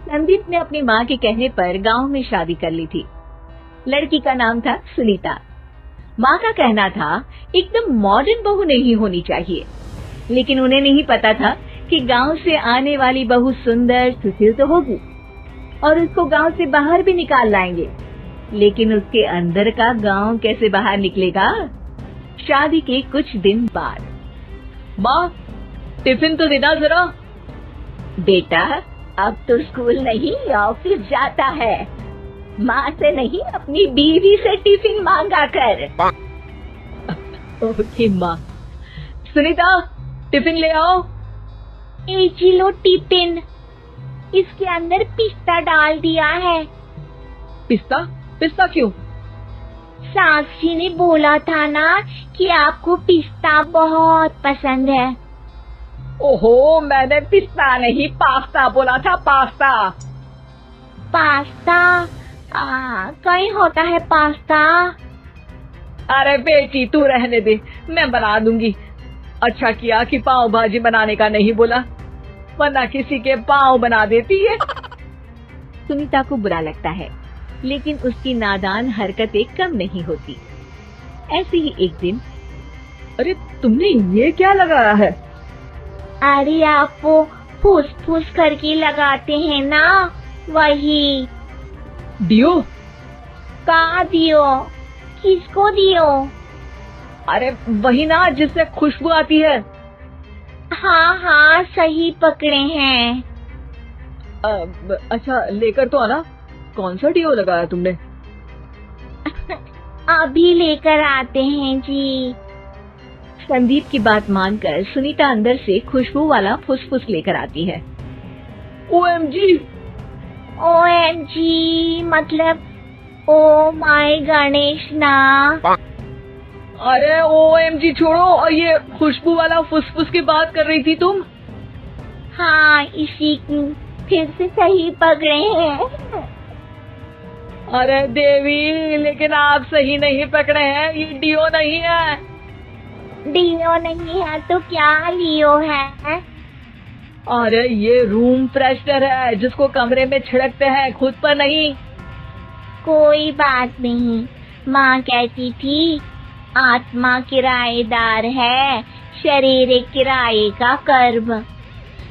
संदीप ने अपनी माँ के कहने पर गांव में शादी कर ली थी। लड़की का नाम था सुनीता। माँ का कहना था एकदम मॉडर्न बहू नहीं होनी चाहिए, लेकिन उन्हें नहीं पता था कि गांव से आने वाली बहू सुंदर सुशील तो होगी और उसको गांव से बाहर भी निकाल लाएंगे, लेकिन उसके अंदर का गांव कैसे बाहर निकलेगा। शादी के कुछ दिन बाद, माँ टिफिन तो देना जरा। बेटा अब तो स्कूल नहीं ऑफिस जाता है, माँ से नहीं अपनी बीवी से टिफिन मांगा कर। ओके माँ। सुनीता टिफिन ले आओ। 1 किलो टिफिन, इसके अंदर पिस्ता डाल दिया है। पिस्ता? पिस्ता क्यों? सास जी ने बोला था ना कि आपको पिस्ता बहुत पसंद है। ओहो, मैंने पिस्ता नहीं पास्ता बोला था, पास्ता। पास्ता? कहीं होता है पास्ता? अरे बेटी तू रहने दे, मैं बना दूंगी। अच्छा किया कि पाव भाजी बनाने का नहीं बोला, वरना किसी के पाव बना देती है। सुनीता को बुरा लगता है, लेकिन उसकी नादान हरकतें कम नहीं होती। ऐसे ही एक दिन, अरे तुमने ये क्या लगाया है? अरे आप वो फूस फूस करके लगाते हैं ना, वही। डियो? कहाँ दियो? किसको दियो? अरे वही ना जिससे खुशबू आती है। हाँ सही पकड़े हैं। अच्छा लेकर तो आना। कौन सा डियो लगाया तुमने? अभी लेकर आते हैं जी। संदीप की बात मानकर सुनीता अंदर से खुशबू वाला फुसफुस लेकर आती है। OMG! OMG मतलब ओ माय गणेश ना। अरे OMG छोड़ो, और ये खुशबू वाला फुसफुस की बात कर रही थी तुम? हाँ, इसी की फिर से सही पकड़े हैं। अरे देवी, लेकिन आप सही नहीं पकड़े हैं, ये डियो नहीं है। डियो नहीं है तो क्या लियो है? अरे ये रूम फ्रेशनर है, जिसको कमरे में छिड़कते हैं, खुद पर नहीं। कोई बात नहीं, माँ कहती थी आत्मा किराएदार है, शरीर एक किराए का कर्म।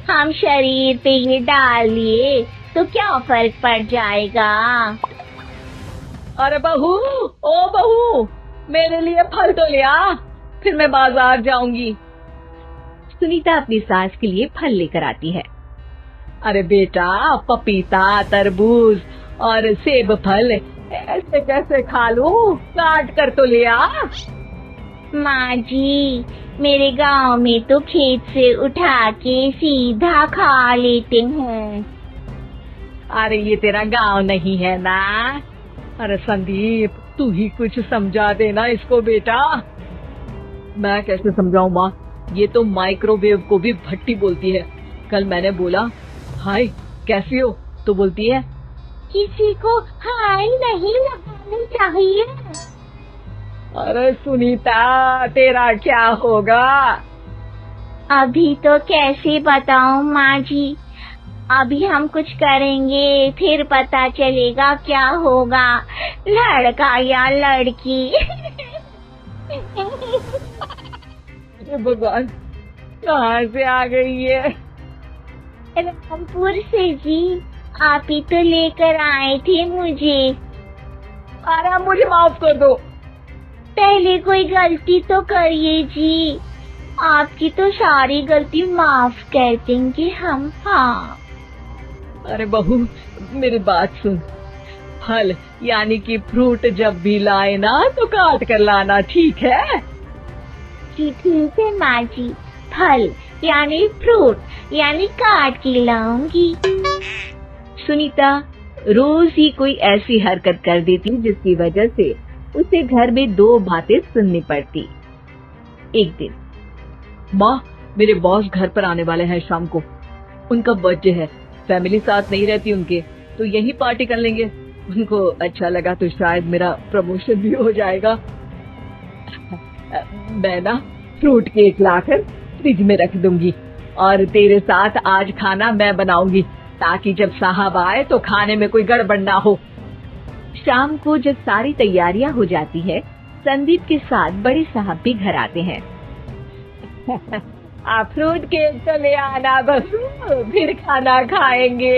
हम शरीर पे ये डाल लिए तो क्या फर्क पड़ जाएगा। अरे बहू, ओ बहू, मेरे लिए फल तो ले आ, फिर मैं बाजार जाऊंगी। सुनीता अपनी सास के लिए फल लेकर आती है। अरे बेटा, पपीता, तरबूज और सेब फल ऐसे कैसे खा लूं? काट कर तो ले आ। माँ जी, मेरे गांव में तो खेत से उठा के सीधा खा लेते हैं। अरे ये तेरा गांव नहीं है ना। अरे संदीप, तू ही कुछ समझा देना इसको बेटा। मैं कैसे समझाऊं माँ, ये तो माइक्रोवेव को भी भट्टी बोलती है। कल मैंने बोला हाय कैसी हो, तो बोलती है किसी को हाय नहीं लगानी चाहिए। अरे सुनीता, तेरा क्या होगा? अभी तो कैसे बताऊं माँ जी, अभी हम कुछ करेंगे फिर पता चलेगा क्या होगा, लड़का या लड़की। भगवान, कहाँ से आ गई है? रामपुर से जी, आप ही तो लेकर आए थे मुझे। अरे मुझे माफ कर दो। पहले कोई गलती तो करिए जी, आपकी तो सारी गलती माफ कर देंगे हम। हाँ। अरे बहू, मेरी बात सुन, फल यानी कि फ्रूट जब भी लाए ना तो काट कर लाना, ठीक है? जी ठीक है माँ जी, फल यानी फ्रूट यानी काट के लाऊंगी। सुनीता रोज ही कोई ऐसी हरकत कर देती जिसकी वजह से उसे घर में 2 बातें सुननी पड़ती। एक दिन, माँ मेरे बॉस घर पर आने वाले हैं शाम को, उनका बर्थडे है, फैमिली साथ नहीं रहती उनके, तो यही पार्टी कर लेंगे। उनको अच्छा लगा तो शायद मेरा प्रमोशन भी हो जाएगा। मैं ना फ्रूट केक लाकर फ्रिज में रख दूंगी और तेरे साथ आज खाना मैं बनाऊंगी, ताकि जब साहब आए तो खाने में कोई गड़बड़ ना हो। शाम को जब सारी तैयारियां हो जाती है, संदीप के साथ बड़े साहब भी घर आते हैं। आप फ्रूट केक तो ले आना बस, फिर खाना खाएंगे।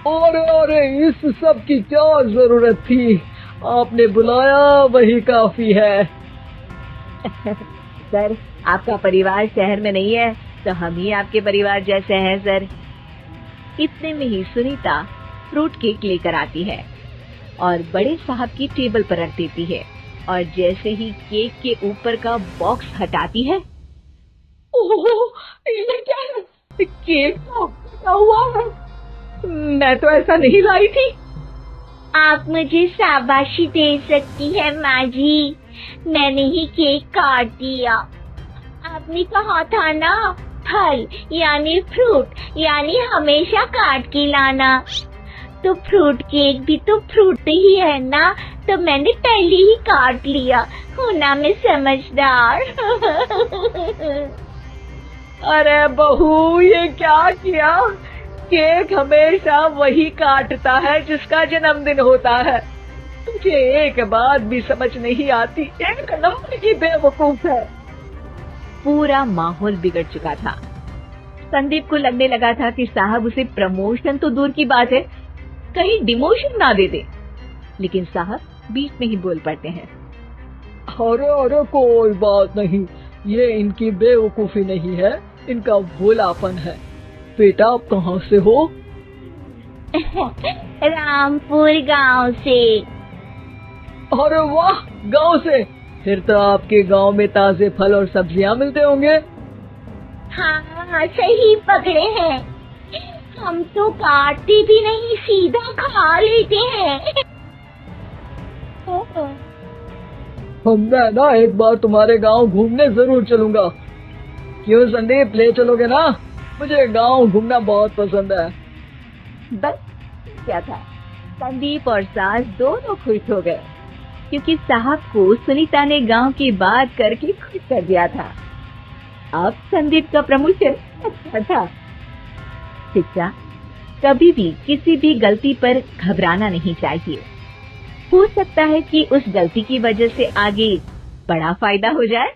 अरे इस सब की क्या जरूरत थी, आपने बुलाया वही काफी है। सर, आपका परिवार शहर में नहीं है तो हम ही आपके परिवार जैसे हैं सर। इतने में ही सुनीता फ्रूट केक लेकर आती है और बड़े साहब की टेबल पर रख देती है, और जैसे ही केक के ऊपर का बॉक्स हटाती है, ओह, ये क्या है? केक तो क्या हुआ है? मैं तो ऐसा नहीं लाई थी। आप मुझे शाबाशी दे सकती है माँ जी, मैंने ही केक काट दिया। आपने कहा था ना, फल यानी फ्रूट यानी हमेशा काट के लाना, तो फ्रूट केक भी तो फ्रूट ही है ना, तो मैंने पहले ही काट लिया। हूँ ना मैं समझदार। अरे बहू, ये क्या किया? केक हमेशा वही काटता है जिसका जन्मदिन होता है। तुझे एक बात भी समझ नहीं आती, एक नंबर की बेवकूफ है। पूरा माहौल बिगड़ चुका था। संदीप को लगने लगा था कि साहब उसे प्रमोशन तो दूर की बात है, कहीं डिमोशन ना दे दे, लेकिन साहब बीच में ही बोल पड़ते हैं। अरे कोई बात नहीं, ये इनकी बेवकूफी नहीं है, इनका भोलापन है। बेटा आप कहाँ से हो? रामपुर गांव से। अरे वाह, गांव से? फिर तो आपके गांव में ताजे फल और सब्जियां मिलते होंगे। हाँ, सही पकड़े हैं। हम तो काटते भी नहीं, सीधा खा लेते हैं। मैं ना एक बार तुम्हारे गांव घूमने जरूर चलूंगा। क्यों संदीप, ले चलोगे ना? मुझे गांव घूमना बहुत पसंद है। बस क्या था, संदीप और सास दोनों खुश हो गए, क्योंकि साहब को सुनीता ने गांव की बात करके खुश कर दिया था। अब संदीप का प्रमोशन अच्छा था। शिक्षा, कभी भी किसी भी गलती पर घबराना नहीं चाहिए। हो सकता है कि उस गलती की वजह से आगे बड़ा फायदा हो जाए।